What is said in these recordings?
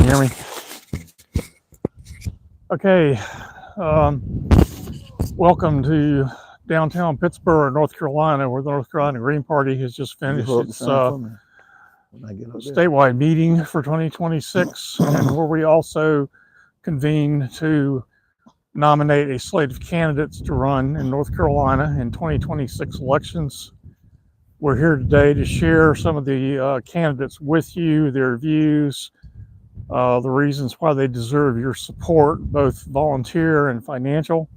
you hear me? Okay. Welcome to downtown Pittsburgh, North Carolina, where the North Carolina Green Party has just finished its statewide meeting for 2026, and where we also convene to nominate a slate of candidates to run in North Carolina in 2026 elections. We're here today to share some of the candidates with you, their views, the reasons why they deserve your support, both volunteer and financial.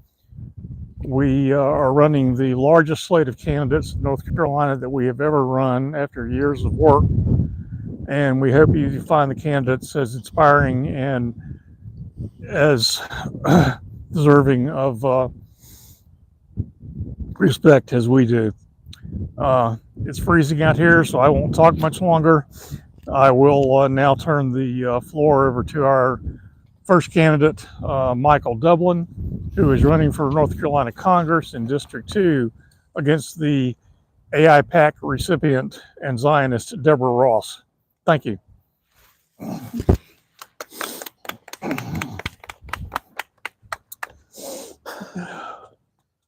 We are running the largest slate of candidates in North Carolina that we have ever run after years of work. And we hope you find the candidates as inspiring and as deserving of respect as we do. It's freezing out here, so I won't talk much longer. I will now turn the floor over to our first candidate, Michael Dublin, who is running for North Carolina Congress in District 2 against the AIPAC recipient and Zionist Deborah Ross. Thank you.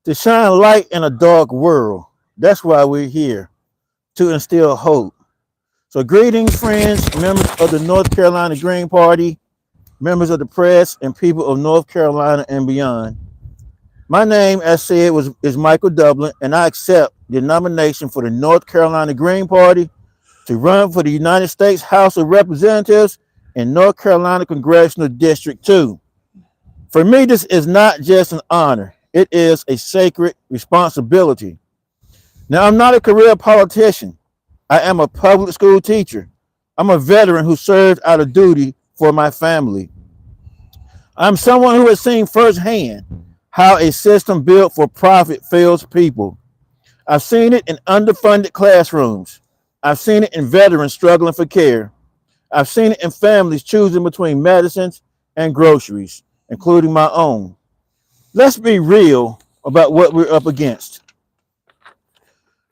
To shine light in a dark world. That's why we're here, to instill hope. So greetings, friends, members of the North Carolina Green Party, members of the press, and people of North Carolina and beyond. My name, as said, is Michael Dublin, and I accept the nomination for the North Carolina Green Party to run for the United States House of Representatives in North Carolina Congressional District 2. For me, this is not just an honor. It is a sacred responsibility. Now, I'm not a career politician. I am a public school teacher. I'm a veteran who served out of duty for my family. I'm someone who has seen firsthand how a system built for profit fails people. I've seen it in underfunded classrooms. I've seen it in veterans struggling for care. I've seen it in families choosing between medicines and groceries, including my own. Let's be real about what we're up against.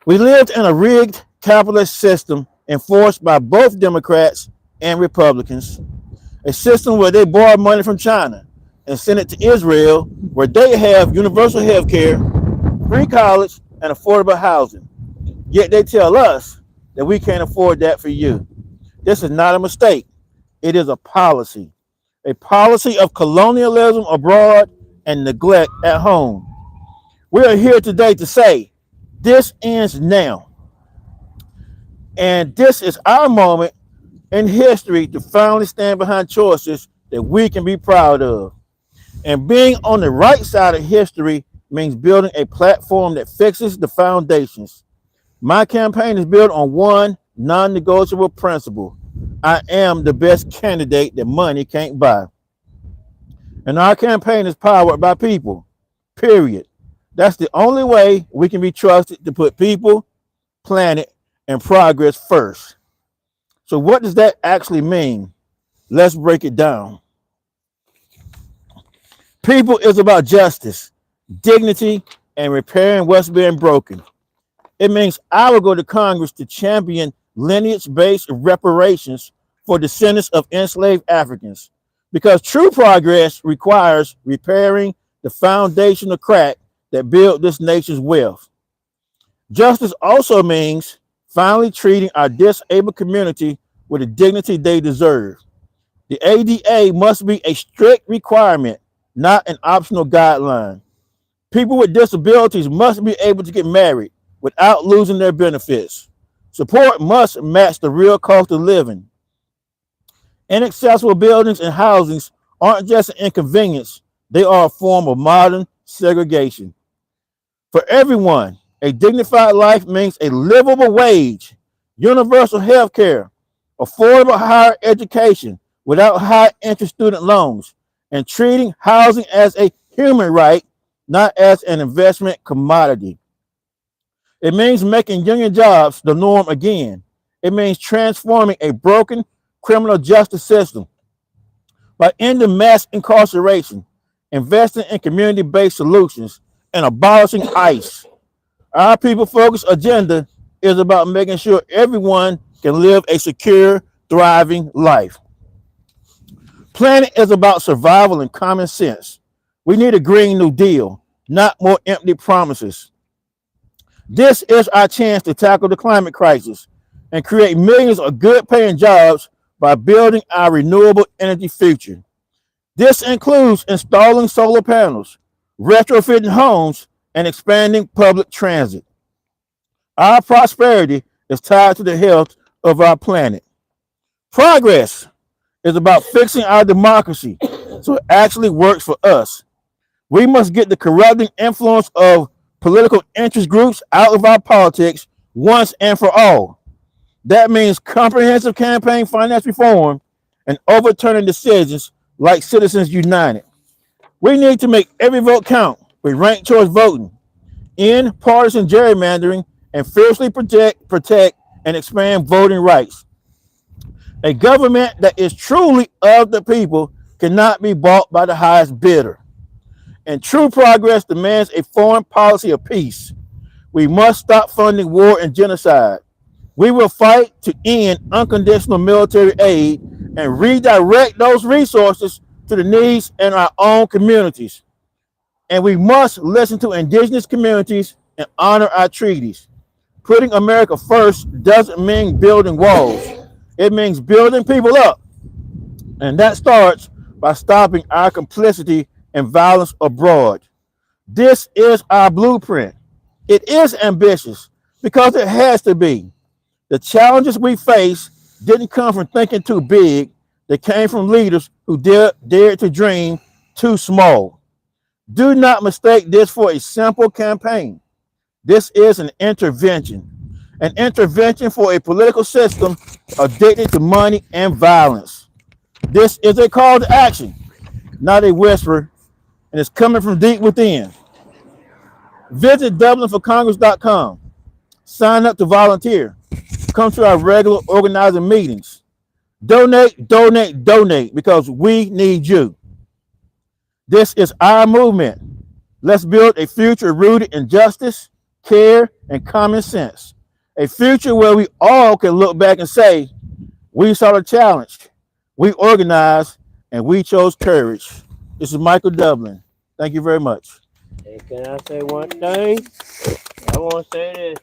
We lived in a rigged capitalist system enforced by both Democrats and Republicans, a system where they borrow money from China and send it to Israel, where they have universal health care, free college, and affordable housing. Yet they tell us that we can't afford that for you. This is not a mistake. It is a policy of colonialism abroad and neglect at home. We are here today to say this ends now. And this is our moment in history to finally stand behind choices that we can be proud of. And being on the right side of history means building a platform that fixes the foundations. My campaign is built on one non-negotiable principle. I am the best candidate that money can't buy. And our campaign is powered by people, period. That's the only way we can be trusted to put people, planet, and progress first. So what does that actually mean? Let's break it down. People is about justice, dignity, and repairing what's been broken. It means I will go to Congress to champion lineage-based reparations for descendants of enslaved Africans, because true progress requires repairing the foundational crack that built this nation's wealth. Justice also means finally treating our disabled community with the dignity they deserve. The ADA must be a strict requirement, not an optional guideline. People with disabilities must be able to get married without losing their benefits. Support must match the real cost of living. Inaccessible buildings and housings aren't just an inconvenience, they are a form of modern segregation. For everyone, a dignified life means a livable wage, universal health care, affordable higher education without high interest student loans, and treating housing as a human right, not as an investment commodity. It means making union jobs the norm again. It means transforming a broken criminal justice system by ending mass incarceration, investing in community-based solutions, and abolishing ICE. Our people-focused agenda is about making sure everyone can live a secure, thriving life. Planet is about survival and common sense. We need a Green New Deal, not more empty promises. This is our chance to tackle the climate crisis and create millions of good paying jobs by building our renewable energy future. This includes installing solar panels, retrofitting homes, and expanding public transit. Our prosperity is tied to the health of our planet. Progress is about fixing our democracy so it actually works for us. We must get the corrupting influence of political interest groups out of our politics once and for all. That means comprehensive campaign finance reform and overturning decisions like Citizens United. We need to make every vote count with ranked choice voting, end partisan gerrymandering, and fiercely protect, and expand voting rights. A government that is truly of the people cannot be bought by the highest bidder. And true progress demands a foreign policy of peace. We must stop funding war and genocide. We will fight to end unconditional military aid and redirect those resources to the needs in our own communities. And we must listen to indigenous communities and honor our treaties. Putting America first doesn't mean building walls. It means building people up. And that starts by stopping our complicity in violence abroad. This is our blueprint. It is ambitious because it has to be. The challenges we face didn't come from thinking too big. They came from leaders who dared to dream too small. Do not mistake this for a simple campaign. This is an intervention for a political system addicted to money and violence. This is a call to action, not a whisper, and it's coming from deep within. Visit DublinForCongress.com. Sign up to volunteer. Come to our regular organizing meetings. Donate, donate, donate, because we need you. This is our movement. Let's build a future rooted in justice, care, and common sense. A future where we all can look back and say, we saw the challenge, we organized, and we chose courage. This is Michael Dublin. Thank you very much. And can I say one thing? I want to say this.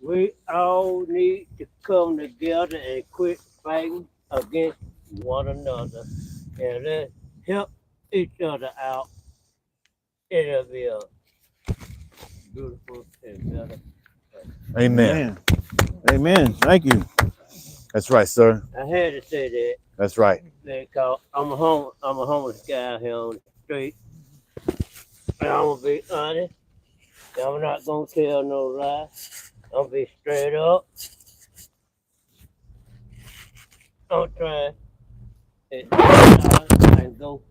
We all need to come together and quit fighting against one another. And let's help each other out. It'll be a beautiful and better. Amen. Amen. Thank you. That's right, sir. I had to say that That's right. because I'm a homeless guy out here on the street. And I'm gonna be honest. I'm not gonna tell no lie. I'm gonna be straight up. I'm trying and go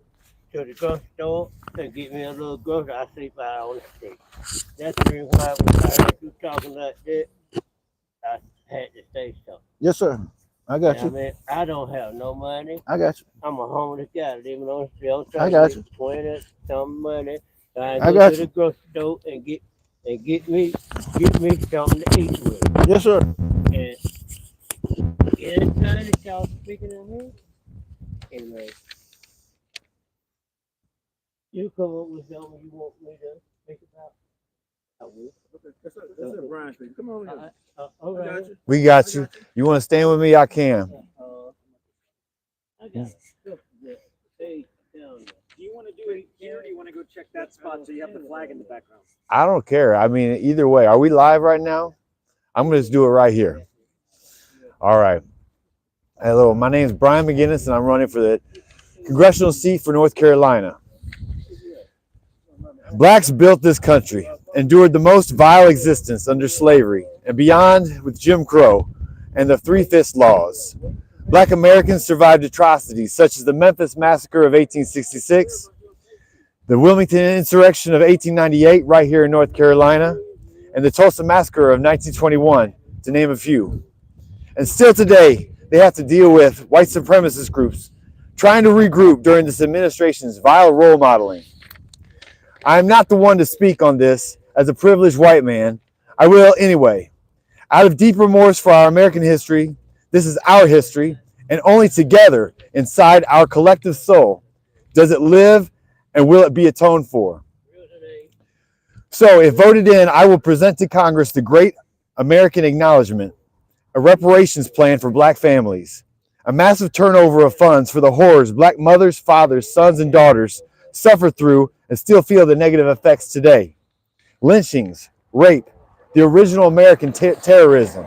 to the grocery store and get me a little grocery. I sleep out on the street. That's the reason why when I heard you talking like that, I had to say something. Yes, sir. I got I you. mean, I don't have no money. I got you. I'm a homeless guy living on the street. I'm I trying got to get 20 some money. So I I go got to you. the grocery store and get me something to eat with. Yes, sir. And anytime that y'all speaking to me, anyway, you come up with something you want me to think about. I will. That's it, Brian. Come on here. All right. We got you. You want to stand with me? I can. I got stuff that they down there. Do you want to do it here, or do you want to go check that spot so you have the flag in the background? I don't care. I mean, either way. Are we live right now? I'm going to just do it right here. All right. Hello, my name is Brian McInness, and I'm running for the congressional seat for North Carolina. Blacks built this country, endured the most vile existence under slavery and beyond with Jim Crow and the Three-Fist Laws. Black Americans survived atrocities such as the Memphis Massacre of 1866, the Wilmington Insurrection of 1898 right here in North Carolina, and the Tulsa Massacre of 1921, to name a few. And still today, they have to deal with white supremacist groups trying to regroup during this administration's vile role modeling. I am not the one to speak on this as a privileged white man. I will anyway. Out of deep remorse for our American history, this is our history, And only together, inside our collective soul, does it live and will it be atoned for. So, if voted in, I will present to Congress the great American acknowledgement, a reparations plan for Black families, a massive turnover of funds for the horrors Black mothers, fathers, sons, and daughters suffer through and still feel the negative effects today. Lynchings, rape, the original American terrorism.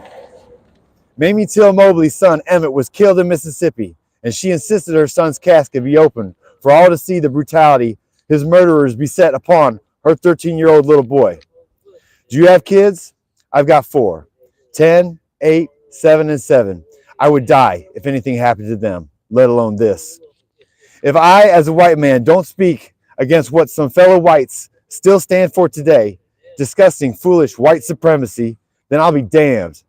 Mamie Till Mobley's son, Emmett, was killed in Mississippi, and she insisted her son's casket be opened for all to see the brutality his murderers beset upon her 13-year-old little boy. Do you have kids? I've got 4, 10, 8, 7, and 7. I would die if anything happened to them, let alone this. If I, as a white man, don't speak against what some fellow whites still stand for today, disgusting, foolish white supremacy, then I'll be damned.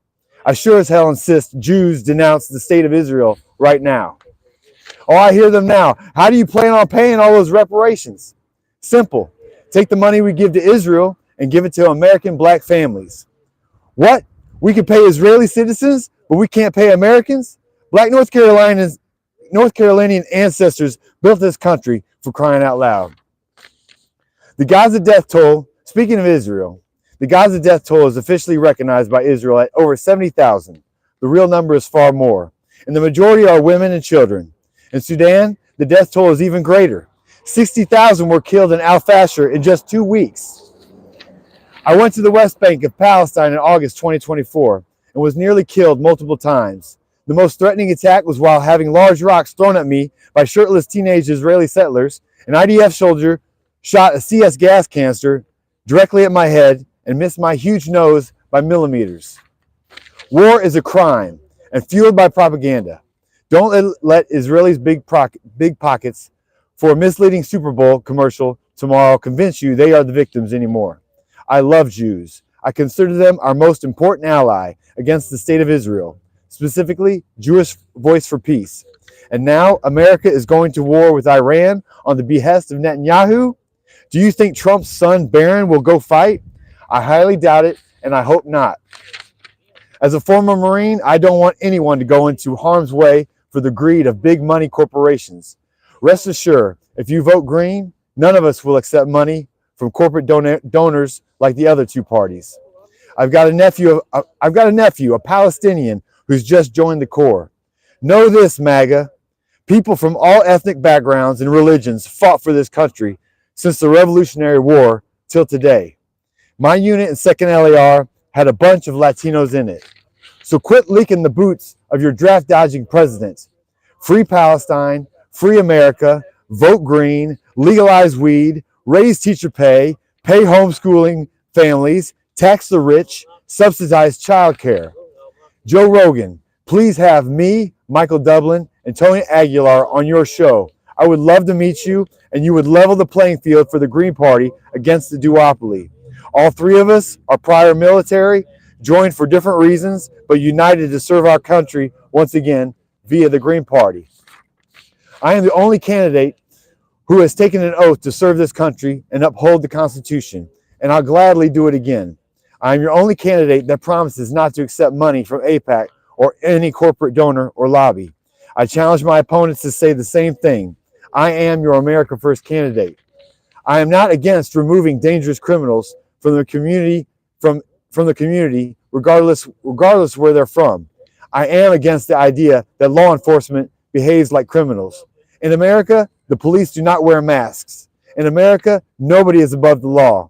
I sure as hell insist Jews denounce the state of Israel right now. Oh, I hear them now. How do you plan on paying all those reparations? Simple. Take the money we give to Israel and give it to American Black families. What? We can pay Israeli citizens, but we can't pay Americans? Black North Carolinian ancestors built this country, for crying out loud. The Gaza death toll, speaking of Israel, the Gaza death toll is officially recognized by Israel at over 70,000. The real number is far more, and the majority are women and children. In Sudan, the death toll is even greater. 60,000 were killed in Al-Fashir in just 2 weeks. I went to the West Bank of Palestine in August 2024 and was nearly killed multiple times. The most threatening attack was while having large rocks thrown at me by shirtless teenage Israeli settlers. An IDF soldier shot a CS gas canister directly at my head and missed my huge nose by millimeters. War is a crime and fueled by propaganda. Don't let Israelis' big pockets for a misleading Super Bowl commercial tomorrow convince you they are the victims anymore. I love Jews. I consider them our most important ally against the state of Israel, specifically Jewish Voice for Peace. And now America is going to war with Iran on the behest of Netanyahu. Do you think Trump's son Barron will go fight? I highly doubt it, and I hope not. As a former Marine, I don't want anyone to go into harm's way for the greed of big money corporations. Rest assured, if you vote green, none of us will accept money from corporate donors like the other two parties. I've got a nephew, a Palestinian, who's just joined the Corps. Know this, MAGA. People from all ethnic backgrounds and religions fought for this country since the Revolutionary War till today. My unit in 2nd LAR had a bunch of Latinos in it. So quit leaking the boots of your draft-dodging president. Free Palestine, free America, vote green, legalize weed, raise teacher pay, pay homeschooling families, tax the rich, subsidize childcare. Joe Rogan, please have me, Michael Dublin, and Tony Aguilar on your show. I would love to meet you, and you would level the playing field for the Green Party against the duopoly. All 3 of us are prior military, joined for different reasons, but united to serve our country once again via the Green Party. I am the only candidate who has taken an oath to serve this country and uphold the Constitution, and I'll gladly do it again. I am your only candidate that promises not to accept money from AIPAC or any corporate donor or lobby. I challenge my opponents to say the same thing. I am your America First candidate. I am not against removing dangerous criminals from the community, from the community, regardless where they're from. I am against the idea that law enforcement behaves like criminals. In America, the police do not wear masks. In America, nobody is above the law.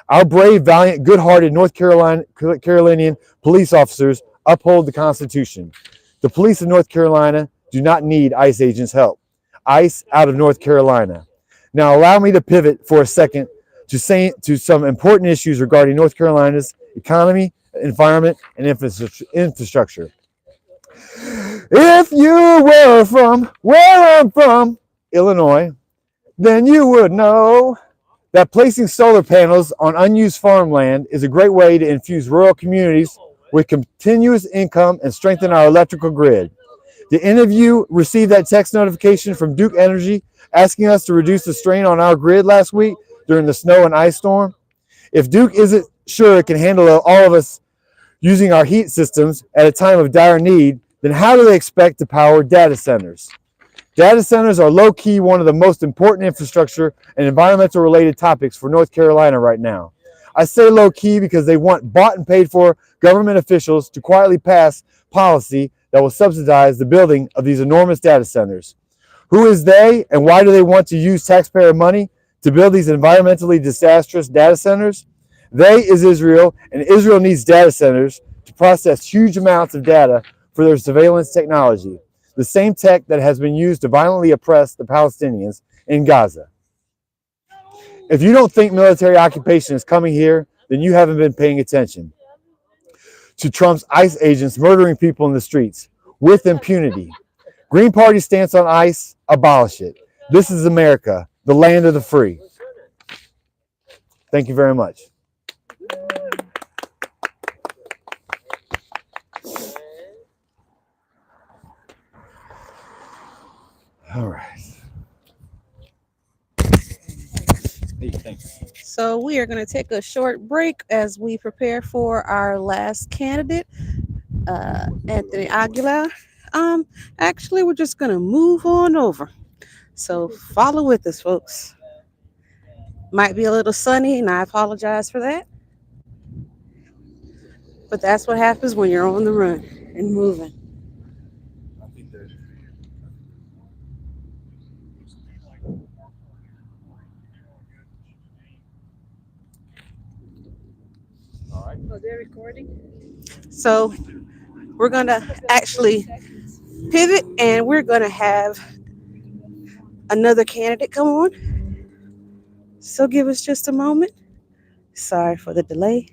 Our brave, valiant, good-hearted North Carolinian police officers uphold the Constitution. The police of North Carolina do not need ICE agents' help. ICE out of North Carolina. Now allow me to pivot for a second to some important issues regarding North Carolina's economy, environment, and infrastructure. If you were from where I'm from, Illinois, then you would know that placing solar panels on unused farmland is a great way to infuse rural communities with continuous income and strengthen our electrical grid. Did any of you receive that text notification from Duke Energy asking us to reduce the strain on our grid last week during the snow and ice storm? If Duke isn't sure it can handle all of us using our heat systems at a time of dire need, then how do they expect to power data centers? Data centers are low-key one of the most important infrastructure and environmental related topics for North Carolina right now. I say low-key because they want bought and paid for government officials to quietly pass policy that will subsidize the building of these enormous data centers. Who is they, and why do they want to use taxpayer money to build these environmentally disastrous data centers? They is Israel, and Israel needs data centers to process huge amounts of data for their surveillance technology, the same tech that has been used to violently oppress the Palestinians in Gaza. If you don't think military occupation is coming here, then you haven't been paying attention to Trump's ICE agents murdering people in the streets with impunity. Green Party stance on ICE, abolish it. This is America, the land of the free. Thank you very much. All right. Hey, thanks. So we are going to take a short break as we prepare for our last candidate, Anthony Aguilar. Actually, we're just going to move on over. So follow with us, folks. Might be a little sunny, and I apologize for that. But that's what happens when you're on the run and moving. Oh, they're recording? So we're going to actually pivot, and we're going to have another candidate come on. So give us just a moment. Sorry for the delay.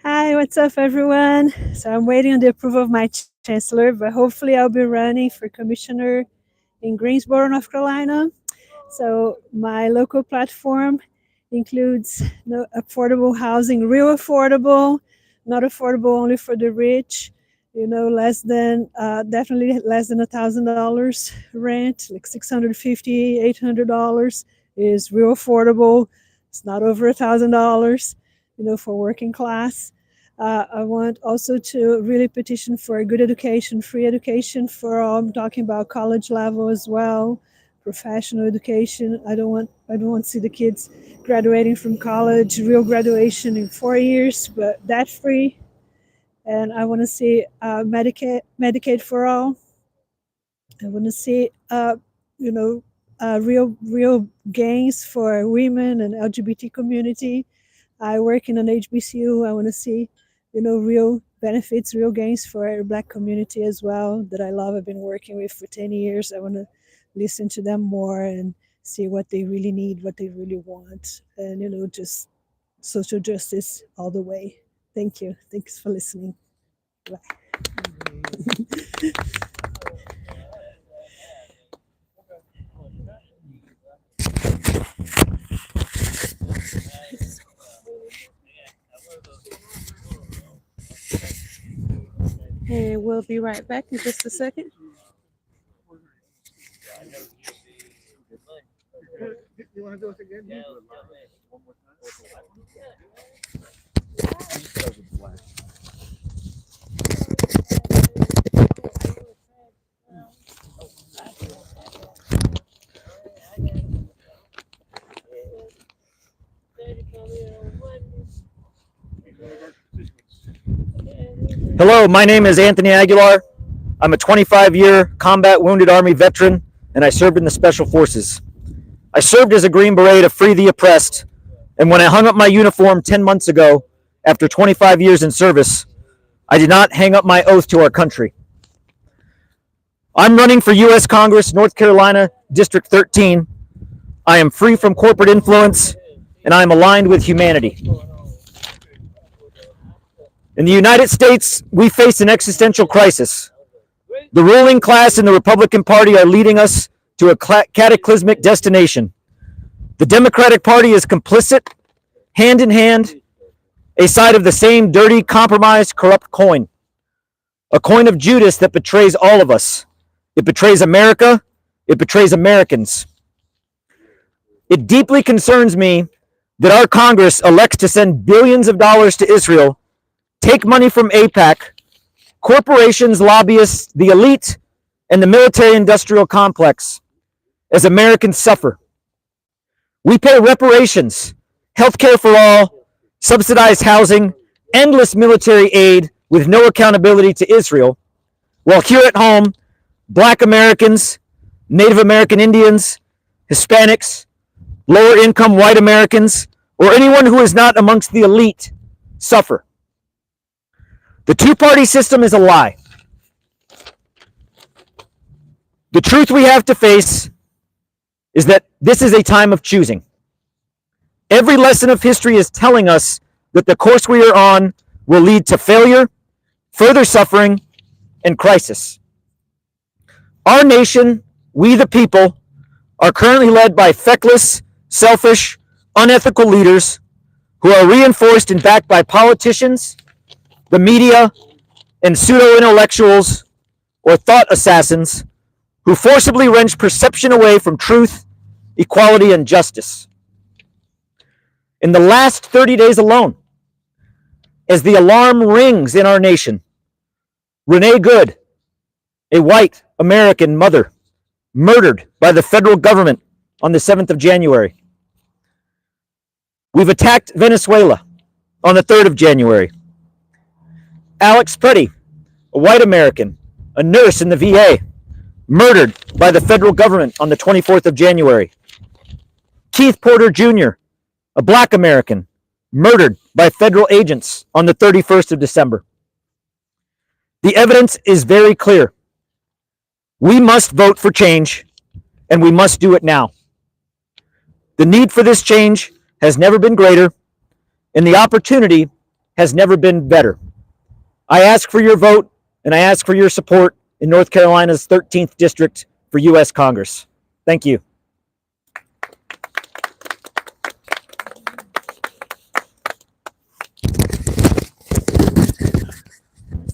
Hi, what's up, everyone? So I'm waiting on the approval of my chancellor, but hopefully I'll be running for commissioner in Greensboro, North Carolina. So my local platform includes affordable housing, real affordable, not affordable only for the rich, definitely less than $1,000 rent, like $650, $800 is real affordable. It's not over $1,000. For working class. I want also to really petition for a good education, free education for all. I'm talking about college level as well, professional education. I don't want to see the kids graduating from college, real graduation in 4 years, but that free. And I want to see Medicaid for all. I want to see real gains for women and LGBT community. I work in an HBCU. I want to see, real benefits, real gains for the Black community as well that I love. I've been working with for 10 years. I want to listen to them more and see what they really need, what they really want, and, just social justice all the way. Thank you. Thanks for listening. Bye. And we'll be right back in just a second. You want to do it again? Hello, my name is Anthony Aguilar. I'm a 25-year combat wounded Army veteran, and I served in the Special Forces. I served as a Green Beret to free the oppressed, and when I hung up my uniform 10 months ago, after 25 years in service, I did not hang up my oath to our country. I'm running for U.S. Congress, North Carolina, District 13. I am free from corporate influence, and I am aligned with humanity. In the United States, we face an existential crisis. The ruling class and the Republican Party are leading us to a cataclysmic destination. The Democratic Party is complicit, hand in hand, a side of the same dirty, compromised, corrupt coin. a coin of Judas that betrays all of us. It betrays America. It betrays Americans. It deeply concerns me that our Congress elects to send billions of dollars to Israel, take money from AIPAC, corporations, lobbyists, the elite, and the military-industrial complex as Americans suffer. We pay reparations, health care for all, subsidized housing, endless military aid with no accountability to Israel, while here at home, Black Americans, Native American Indians, Hispanics, lower income white Americans, or anyone who is not amongst the elite suffer. The two-party system is a lie. The truth we have to face is that this is a time of choosing. Every lesson of history is telling us that the course we are on will lead to failure, further suffering, and crisis. Our nation, we the people, are currently led by feckless, selfish, unethical leaders who are reinforced and backed by politicians, the media, and pseudo-intellectuals or thought assassins who forcibly wrench perception away from truth, equality, and justice. In the last 30 days alone, as the alarm rings in our nation, Renee Good, a white American mother, murdered by the federal government on the 7th of January. We've attacked Venezuela on the 3rd of January. Alex Preddy, a white American, a nurse in the VA, murdered by the federal government on the 24th of January. Keith Porter Jr., a Black American, murdered by federal agents on the 31st of December. The evidence is very clear. We must vote for change, and we must do it now. The need for this change has never been greater, and the opportunity has never been better. I ask for your vote, and I ask for your support in North Carolina's 13th District for U.S. Congress. Thank you.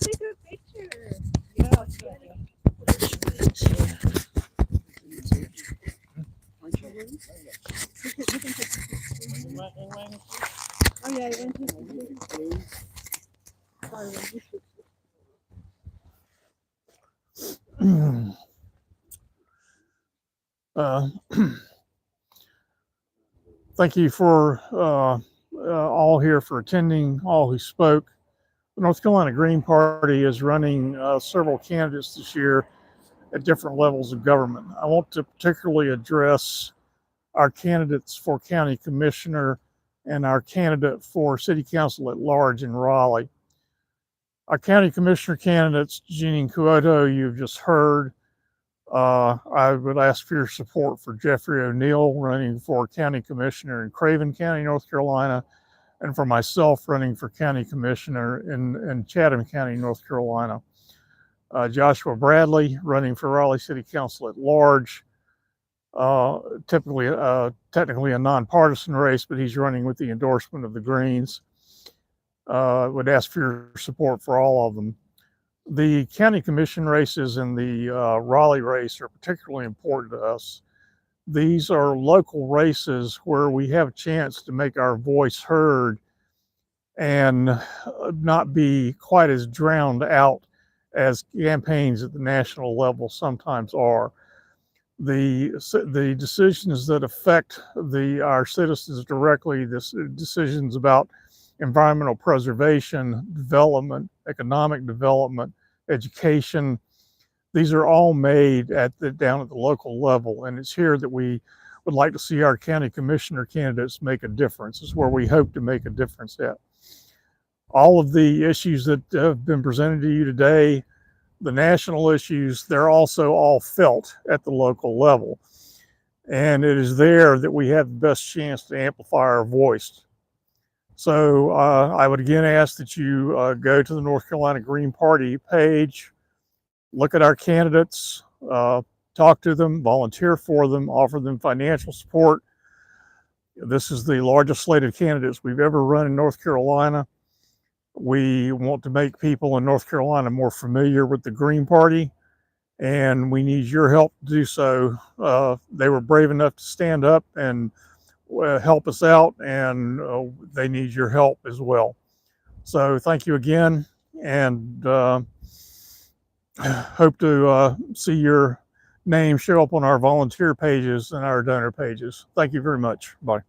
Take a picture. Yeah, oh yeah, it went to Thank you for all here for attending, all who spoke. The North Carolina Green Party is running several candidates this year at different levels of government. I want to particularly address our candidates for county commissioner and our candidate for city council at large in Raleigh. Our county commissioner candidates, Jeanine Cuoto, you've just heard. I would ask for your support for Jeffrey O'Neill running for county commissioner in Craven County, North Carolina, and for myself running for county commissioner in Chatham County, North Carolina. Joshua Bradley running for Raleigh City Council at large. Technically a nonpartisan race, but he's running with the endorsement of the Greens. Would ask for your support for all of them. The county commission races and the Raleigh race are particularly important to us. These are local races where we have a chance to make our voice heard and not be quite as drowned out as campaigns at the national level sometimes are. The decisions that affect our citizens directly, decisions about environmental preservation, development, economic development, education, these are all made down at the local level, and it's here that we would like to see our county commissioner candidates make a difference. It's where we hope to make a difference at. All of the issues that have been presented to you today, the national issues, they're also all felt at the local level. And it is there that we have the best chance to amplify our voice. So I would again ask that you go to the North Carolina Green Party page, look at our candidates, talk to them, volunteer for them, offer them financial support. This is the largest slate of candidates we've ever run in North Carolina. We want to make people in North Carolina more familiar with the Green Party, and we need your help to do so. They were brave enough to stand up and help us out, and they need your help as well. So thank you again, and hope to see your name show up on our volunteer pages and our donor pages. Thank you very much. Bye.